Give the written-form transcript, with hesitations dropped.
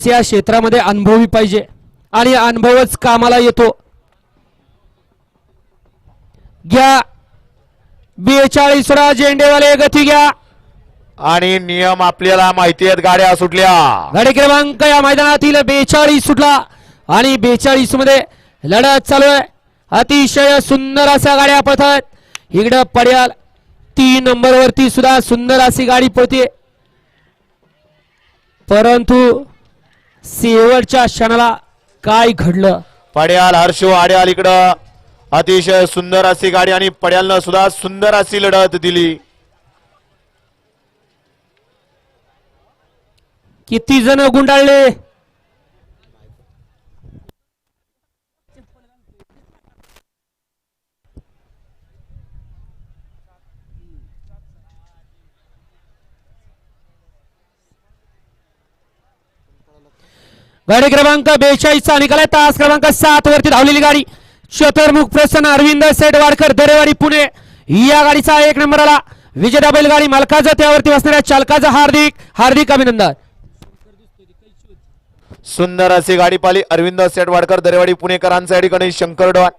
या क्षेत्रामध्ये अनुभवी पाहिजे आणि अनुभवच कामाला येतो। घ्या 42 रा झेंडेवाले गती घ्या आणि नियम आपल्याला माहिती आहेत। गाड्या सुटल्या, गाडी क्रमांक या मैदानातील 42 सुटला आणि 42 मध्ये लढत चालू आहे। अतिशय सुंदर अशा गाड्या पळतात। इकडे पड्याल 3 नंबर वरती सुद्धा सुंदर अशी गाडी पळते, परंतु शेवटच्या क्षणाला काय घडलं? पड्याल हर्षो आड्याल इकडं अतिशय सुंदर अशी गाडी आणि पड्यालनं सुद्धा सुंदर अशी लढत दिली। किती जण गुंडाळले? गाडी क्रमांक 42 चा निकाल आहे। तास क्रमांक 7 वरती धावलेली गाडी चतुर्मुख प्रसन्न अरविंद सेटवाडकर दरेवाडी पुणे या गाडीचा 1 नंबर आला। विजेता बैलगाडी मालकाचं त्यावरती बसणाऱ्या चालकाचं हार्दिक हार्दिक अभिनंदन। सुंदर अशी गाडी पाली अरविंद सेटवाडकर दरेवाडी पुणेकरांचा या ठिकाणी शंकर डॉन